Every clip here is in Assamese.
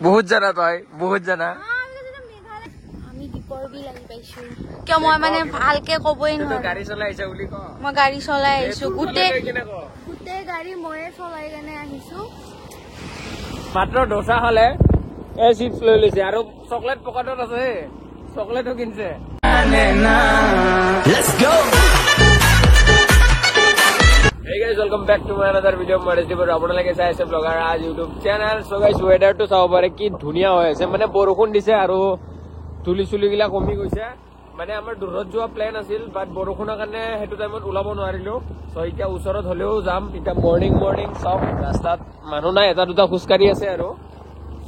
বহুত জানা তই বহুত জানা আমি দীপৰ বিল আহি পাইছো কিয় মই মানে ভালকে কবই নোৱাৰো গাড়ী চলাই আহিছা বুলি ক মই গাড়ী চলাই আহিছো গোটেই গাড়ী ময়ে চলাই কেনে আহিছো মাত্ৰ ডোসা হলে এই চিপছ লৈ লৈছে আৰু চকলেট পকেটত আছে চকলেটও কিনছে let's go Hey guys, welcome back to another video. আপোনালোকে চাই আছে ব্লগাৰ ৰাজ ইউটিউব চেনেল। সো গাইস ওয়েদাৰটো চাব পাৰে কি ধুনীয়া হৈ আছে মানে বৰষুণ দিছে আৰু তুলি গিলা কমি গৈছে মানে আমাৰ দূৰত যোৱা প্লেন আছিল বাট বৰষুণৰ কাৰণে সেইটো টাইমত ওলাব নোৱাৰিলো সো এতিয়া ওচৰত হলেও যাম এতিয়া মৰ্নিং চাওক ৰাস্তাত মানুহ নাই এটা দুটা খোজকাঢ়ি আছে আৰু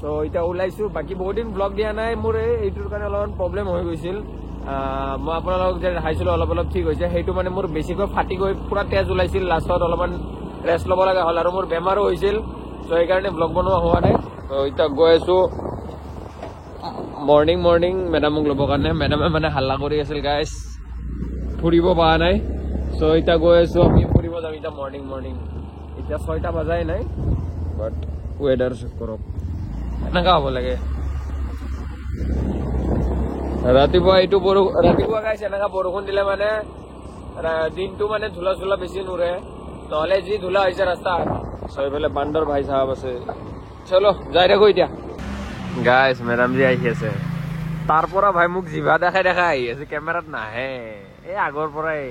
সো এতিয়া ওলাইছো বাকি বহুত দিন ব্লগ দিয়া নাই মোৰ এইটোৰ কাৰণে অলপমান প্ৰব্লেম হৈ গৈছিল মই আপোনালোকক যে দেখাইছিলো অলপ ঠিক হৈছে সেইটো মানে মোৰ বেছিকৈ ফাটি গৈ পুৰা তেজ ওলাইছিল লাষ্টত অলপমান ৰেষ্ট ল'ব লগা হ'ল আৰু মোৰ বেমাৰো হৈছিল সো সেইকাৰণে ব্লগ বনোৱা হোৱা নাই তো এতিয়া গৈ আছো মৰ্নিং মেডামক ল'বৰ কাৰণে মেডামে মানে হাল্লা কৰি আছিল গাইজ ফুৰিব পৰা নাই সো এতিয়া গৈ আছো আমি ফুৰিব যাম এতিয়া মৰ্নিং এতিয়া 6টা বজাই নাই বাট ৱেডাৰ চেক কৰক এনেকা হ'ব লাগে ৰাতিপুৱা এইটো ৰাতিপুৱা গাইছে এনেকা বৰষুণ দিলে মানে দিনটো মানে ধূলা বেছি নুৰে নহলে যি ধূলা হৈছে ৰাস্তাত চৈফালে বান্দৰ ভাই চাহাব আছে চলো যাই থাকো এতিয়া গাইছ মেডাম জি আহি আছে তাৰ পৰা ভাই মোক জিভা দেখাই আহি আছে কেমেৰাত নাহে এই আগৰ পৰাই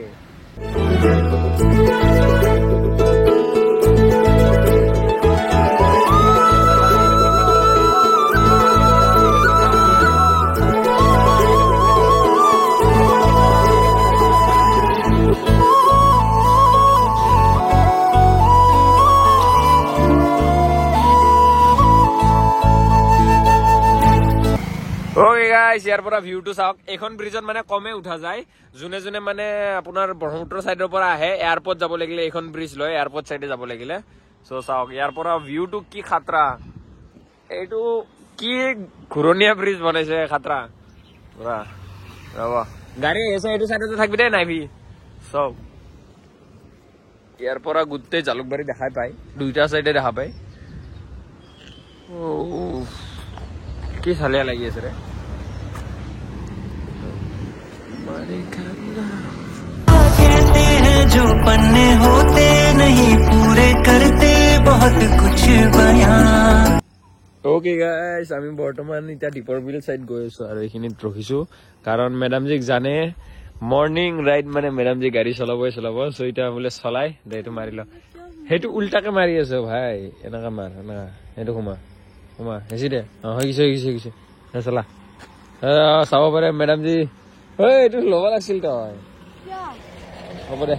ইয়াৰ পৰা ভিউটো চাওক এখন ব্ৰিজত মানে কমে উঠা যায় যোনে মানে আপোনাৰ ব্ৰহ্মপুত্ৰ চাইডৰ পৰা আহে এয়াৰপৰ্ট যাব লাগিলে এখন ব্ৰিজ লয় এয়াৰপৰ্ট চাইডে যাব লাগিলে সো চাওক ইয়াৰ পৰা ভিউটো কি খাতৰা এইটো কি ঘূৰণীয়া ব্ৰিজ বনাইছে খাতৰা পুৰা ৰব গাড়ী আহিছে এইটো চাইডতে থাকিবি দেই নাইবি চব ইয়াৰ পৰা গোটেই জালুকবাৰী দেখাই পায় দুইটা চাইডে দেখা পায় কি চালিয়া লাগি আছে ৰে कहते हैं जो पन्ने होते नहीं पूरे करते बहुत कुछ बयां ओके गाइस আমি বৰ্তমান এতিয়া দীপৰ বিল সাইড গৈ আছো আৰু এইখিনিত ৰখিছো কাৰণ মেডাম জিক জানে মৰ্নিং ৰাইড মানে মেডাম জি গাড়ী চলাব সো এতিয়া বোলে চলাই দেটো মাৰি ল সেইটো উল্টাকে মাৰি আছে ভাই এনেকা মাৰ এনেকা সেইটো ঘুমা হেচি দে হৈ গৈছে চলা চাব পাৰে মেডাম জি এইটো ল'ব লাগিছিল তই হ'ব দে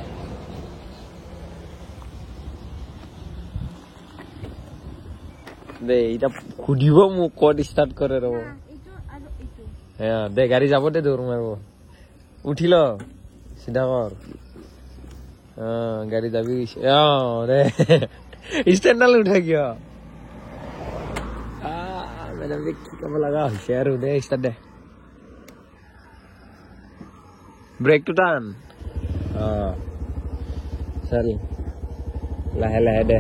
এতিয়া সুধিব মোক ক'ত ষ্টাৰ্ট কৰে ৰব দে গাড়ী যাব দে দৌৰ মাৰিব উঠি ল চিধা কৰ গাড়ী যাবি দে ষ্টেণ্ডাল উঠা কিয় মেডাম যে কি ক'ব লগা হৈছে আৰু দে ষ্টাৰ্ট দে ব্ৰেকটো টান চৰি লাহে দে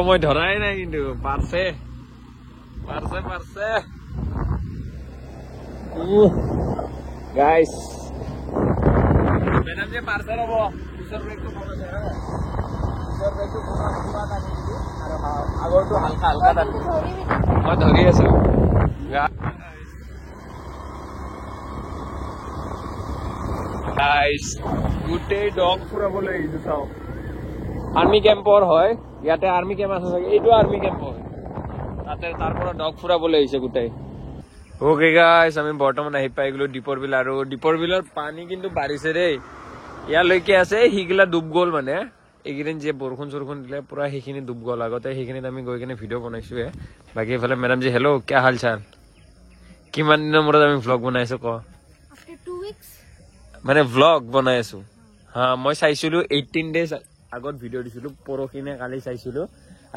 মই ধৰাই নাই কিন্তু পাৰছে গাইছ মেডাম যে পাৰছে ৰব পিছৰ ব্ৰেকটো কম আছে পিছৰ ব্ৰেকটো কিবা টানি দিবি আৰু আগৰটো হালকা টানি মই ধৰি আছো গোটেই ডগ ফুৰাবলৈ আহিছো চাও আৰ্মি কেম্পৰ হয় ইয়াতে আৰ্মি কেম্প আছে চাগে এইটো আৰ্মি কেম্প হয় তাতে তাৰ পৰা ডগ ফুৰাবলৈ আহিছে গোটেই ওকে গাইছ আমি বৰ্তমান আহি পাই গলো দীপৰ বিল আৰু দীপৰ বিলৰ পানী কিন্তু বাঢ়িছে দেই ইয়ালৈকে আছে সিগিলা ডুব গ'ল মানে এইকেইদিন যে বৰষুণ দিলে পুৰা সেইখিনি ডুব গ'ল আগতে সেইখিনিত আমি গৈ কিনে ভিডিঅ' বনাইছোৱে বাকী এইফালে মেডাম জি হেল্ল' কি হাল চাল কিমান দিনৰ মূৰত আমি ভ্লগ বনাইছো ক মানে ভ্লগ বনাই আছো মই চাইছিলো 18 days আগত ভিডিঅ' দিছিলো পৰহিনে কালি চাইছিলো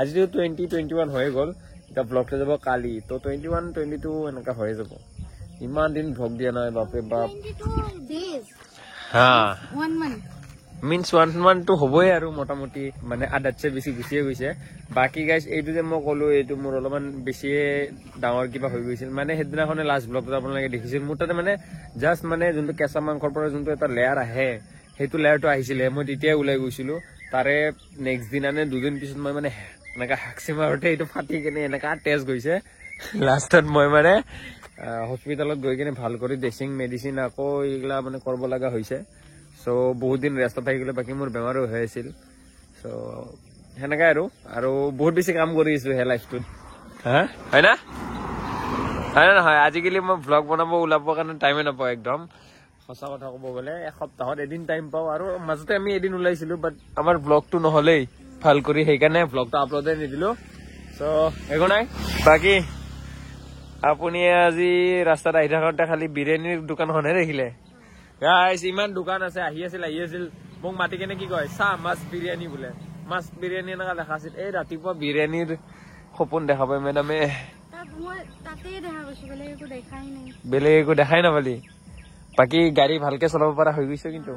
আজিতো 2021 হৈ গ'ল এটা ব্লগটো যাব কালি তো 21 22 এনেকা হৈ যাব ইমান দিন ভ্লগ দিয়া নাই বাপৰে বাপ 22 days 1 month মিন্স 1 to হ'বই আৰু মোটামুটি মানে আধাতছে বেছি গুচিয়ে গৈছে বাকি গাইজ এইটো যে মই ক'লো এইটো মোৰ অলপমান বেছিয়ে ডাঙৰ কিবা হৈ গৈছিল মানে সেইদিনাখনে লাষ্ট ব্লগটো আপোনালোকে দেখিছিল মোৰ তাতে মানে জাষ্ট মানে যোনটো কেঁচা মাংসৰ পৰা যোনটো এটা লেয়াৰ আহে সেইটো লেয়াৰটো আহিছিলে মই তেতিয়াই ওলাই গৈছিলো তাৰে নেক্সট দিনা নে দুদিন পিছত মই মানে এনেকা হাকচি মাৰোতে এইটো ফাটি কেনে এনেকা তেজ গৈছে লাষ্টত মই মানে হস্পিটেলত গৈ কিনে ভাল কৰি ড্ৰেছিং মেডিচিন আকৌ এইগিলা মানে কৰিব লগা হৈছে সো বহুত দিন ৰেষ্টত থাকি গ'লে বাকী মোৰ বেমাৰো হৈ আছিল সো সেনেকাই আৰু বহুত বেছি কাম কৰি আছো হে লাইফটোত হা হয় না নহয় আজিকালি মই ব্লগ বনাব ওলাবৰ কাৰণে টাইমে নাপাওঁ একদম সঁচা কথা ক'ব গ'লে এসপ্তাহত এদিন টাইম পাওঁ আৰু মাজতে আমি এদিন ওলাইছিলো বাট আমাৰ ব্লগটো নহ'লেই ভাল কৰি সেইকাৰণে ব্লগটো আপলোডে নিদিলো সো একো নাই বাকী আপুনি আজি ৰাস্তাত আহি থাকোঁতে খালি বিৰিয়ানীৰ দোকানখনহে দেখিলে গাইছ ইমান দোকান আছে আহি আছিল মোক মাতি কেনে কি কয় চাহ মাছ বিৰিয়ানী বোলে মাছ বিৰিয়ানী এনেকা দেখা আছিল এই ৰাতিপুৱা বিৰিয়ানীৰ সপোন দেখা পাই মেডামে বেলেগ একো দেখাই নাপালি বাকী গাড়ী ভালকে চলাব পৰা হৈ গৈছে কিন্তু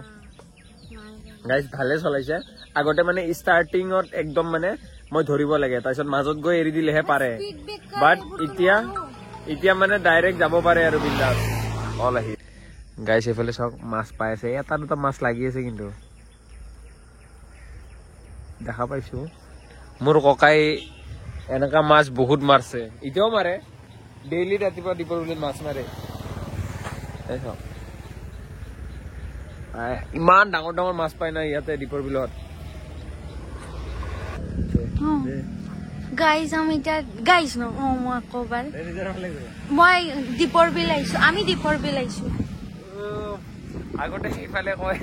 গাইজ ভালে চলাইছে আগতে মানে ষ্টাৰ্টিঙত একদম মানে মই ধৰিব লাগে তাৰপিছত মাজত গৈ এৰি দিলেহে পাৰে বাট এতিয়া মানে ডাইৰেক্ট যাব পাৰে আৰু বিন্দাছ অল আহি গাইছ এইফালে চাওক মাছ পাই আছে এটা দুটা মাছ লাগি আছে কিন্তু দেখা পাইছো মোৰ ককাই এনেকা মাছ বহুত মাৰছে এতিয়াও মাৰে ডেইলি ৰাতিপুৱা দীপৰ বিলত মাছ মাৰে ইমান ডাঙৰ ডাঙৰ মাছ পাই না ইয়াতে দীপৰ বিলত গাইজ আমি এতিয়া গাইজ ন মই আকবাৰ মই দীপৰ বিল আহিছো আমি দীপৰ বিল আহিছো আগতে সেইফালে কয়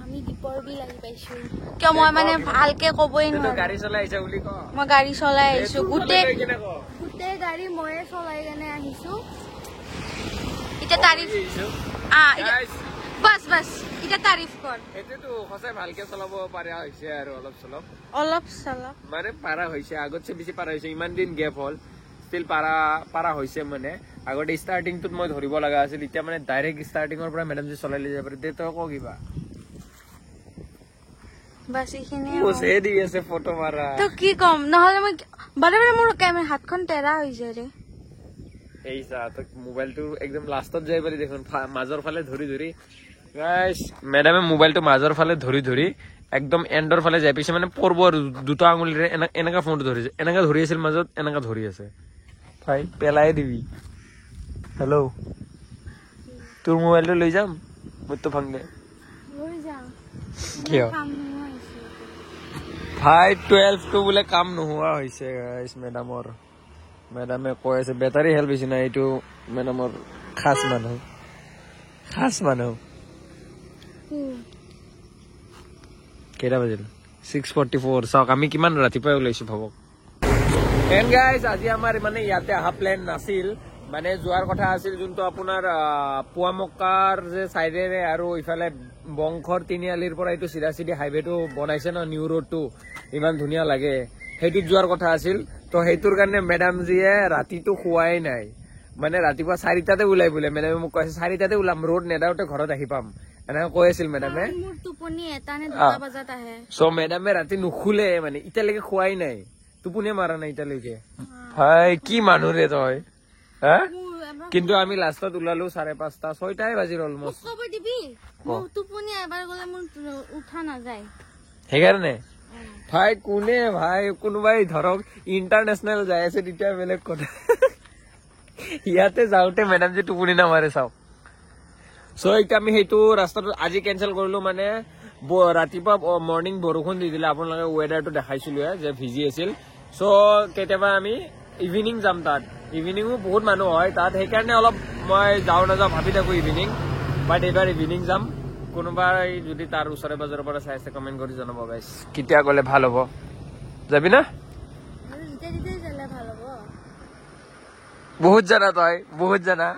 আমি দীপৰ বিল আহি পাইছো কিয় মই মানে ভালকে ক'বই নোৱাৰো গাড়ী চলাই আহিছা বুলি ক মই গাড়ী চলাই আহিছো গোটেই গাড়ী ময়ে চলাই কেনে আহিছো এতিয়া তাৰিফ বাস এতিয়া তাৰিফ কৰ এইটো সঁচাই ভালকে চলাব পাৰা হৈছে আৰু অলপ চলপ মানে পাৰা হৈছে আগতছে বেছি পাৰা হৈছে ইমান দিন গেপ হ'ল ষ্টিল পাৰা হৈছে মানে আগতে ষ্টাৰ্টিংটোত মই ধৰিব লগা আছিল এতিয়া মানে ডাইৰেক্ট ষ্টাৰ্টিঙৰ পৰা মেডাম যে চলাই লৈ যাব পাৰে তে তই ক কিবা বাস এইখিনি দি আছে ফটো মাৰা তো কি কম নহলে মই বাৰে মোৰ হাতখন তেৰা হৈ যায় ৰে এই চা তই মোবাইলটো একদম লাষ্টত যাই পাৰি দেখোন মাজৰ ফালে ধৰি গাইছ মেডামে মোবাইলটো মাজৰ ফালে ধৰি একদম এণ্ডৰ ফালে যাই পিছে মানে পৰব আৰু দুটা আঙুলিৰে এনেকা ফোনটো ধৰিছে এনেকা ধৰি আছিল মাজত এনেকা ধৰি আছে ভাই পেলাই দিবি হেল্ল' তোৰ মোবাইলটো লৈ যাম মোৰটো ভাঙলে কিয় ভাই 12 টো বোলে কাম নোহোৱা হৈছে গাইছ মেডামে কৈ আছে বেটাৰী হেল্প হৈছে না এইটো মেডামৰ খাস মানুহ কেইটা বাজিল 6:44 চাওক আমি কিমান ৰাতিপুৱাই ওলাইছো ভাবক এণ্ড গাইজ আজি আমাৰ মানে ইয়াতে অহা প্লেন নাছিল মানে যোৱাৰ কথা আছিল যোনটো আপোনাৰ পুৱামক্কাৰ যে চাইডেৰে আৰু ইফালে বংশৰ তিনিআলিৰ পৰা এইটো চিধা হাইৱেটো বনাইছে ন নিউ ৰোডটো ইমান ধুনীয়া লাগে সেইটোত যোৱাৰ কথা আছিল তো সেইটোৰ কাৰণে মেডামজীয়ে ৰাতিটো খোৱাই নাই মানে ৰাতিপুৱা 4টাতে ওলাই বোলে মেডামে মোক কৈছে 4টাতে ওলাম ৰোড নেদাওতে ঘৰত আহি পাম এনেকৈ কৈ আছিল মেডামে মোৰ টোপনি এটা নে 2টা বজাত আহে সো মেডামে ৰাতি নুখুলে মানে এতিয়ালৈকে খোৱাই নাই টোপনিয়ে মাৰা নাই এতিয়ালৈকে ভাই কি মানুহ ৰে তই হা কিন্তু আমি লাষ্টত ওলালো 5:30 6টাই বাজিল অলমোষ্ট খবৰ দিবি মোৰ টোপনি এবাৰ গলে মোৰ উঠা নাযায় সেইকাৰণে ভাই কোনে ভাই কোনোবাই ধৰক ইণ্টাৰনেশ্যনেল যাই আছে তেতিয়া বেলেগ কথা ইয়াতে যাওঁতে মেডাম যে টোপনি নামাৰে চাওক সো এতিয়া আমি সেইটো ৰাস্তাটো আজি কেঞ্চেল কৰিলো মানে ৰাতিপুৱা মৰ্ণিং বৰষুণ দি দিলে আপোনালোকে ৱেডাৰটো দেখাইছিলো যে ভিজি আছিল সো কেতিয়াবা আমি ইভিনিং যাম তাত ইভিনিঙো বহুত মানুহ হয় তাত সেইকাৰণে অলপ মই যাওঁ নাযাওঁ ভাবি থাকো ইভিনিং বাট এইবাৰ ইভিনিং যাম কোনোবাই যদি তাৰ ওচৰে পাজৰে পৰা চাই আছে কমেণ্ট কৰি জনাব গাইছ কেতিয়া গ'লে ভাল হ'ব যাবি না বহুত জানা তই বহুত জানা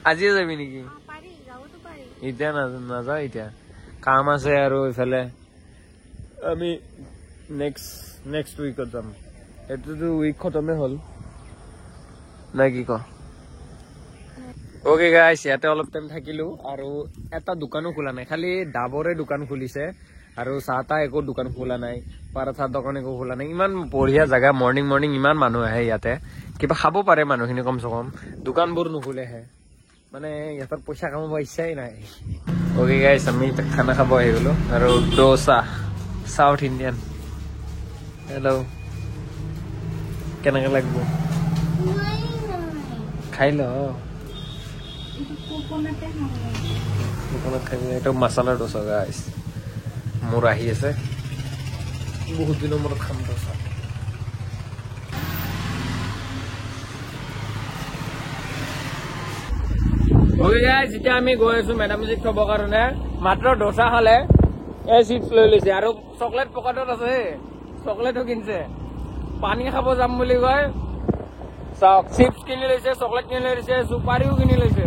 আজিয়ে যাবি নেকি এতিয়া নাযাওঁ এতিয়া কাম আছে আৰু ইফালে আমি নেক্সট উইকত যাম এইটোতো উইক খতমে হ'ল নাই কি ক ওকে গাইছ ইয়াতে অলপ টাইম থাকিলো আৰু এটা দোকানো খোলা নাই খালি ডাবৰে দোকান খুলিছে আৰু চাহ তাহ একো দোকান খোলা নাই পাৰঠাৰ দোকান একো খোলা নাই ইমান বঢ়িয়া জাগা মৰ্নিং ইমান মানুহ আহে ইয়াতে কিবা খাব পাৰে মানুহখিনি কমচে কম দোকানবোৰ নুখুলেহে মানে ইয়াতৰ পইচা কামাব ইচ্ছাই নাই ওকে গাইছ আমি খানা খাব আহি গলো আৰু ডোচা সাউথ ইণ্ডিয়ান হেল্ল' কেনেকে লাগব খাই ল দোকানত খাই এইটো মাছালা ডোচা গাইছ মোৰ আহি আছে বহুত দিনৰ মূৰত খাম ডোচা যেতিয়া আমি গৈ আছো মেডামজিক থবৰ কাৰণে মাত্ৰ ডোচা খালে এই চিপছ লৈ লৈছে আৰু চকলেট পকেটত আছে চকলেটো কিনিছে পানী খাব যাম বুলি কয় চাওক চিপছ কিনি লৈছে চকলেট কিনি লৈছে চুপাৰিও কিনি লৈছে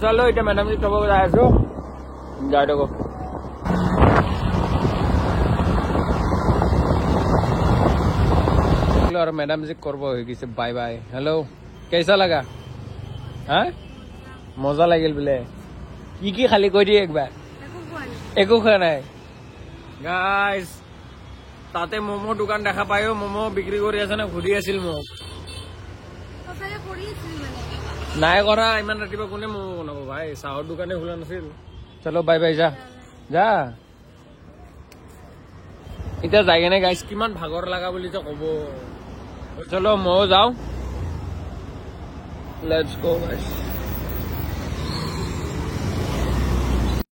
চলো এতিয়া মেডামজিক থব যাই আছো যাই থাকো और मैडम जी करबो হৈ গৈছে বাই বাই हेलो कैसा लगा हां मजा লাগিল বলে কি খালি কৈ দি একবাৰ একো খোৱা নাই গাইস তাতে মোমো দোকান দেখা পায়ো মোমো বিক্ৰি কৰি আছে না ঘুৰি আছিল মোক সঁচাকে কৰি আছিল মানে নাই কৰা ইমান ৰাতিপুৱা কোনে মোমো বনাব ভাই চাহৰ দোকানে খোলা নাছিল চলো বাই বাই যা যা এতিয়া যাই কেনে গাইস কিমান ভাগৰ লাগা বুলি যে কব চলো মই যাও লেটস গো গাইস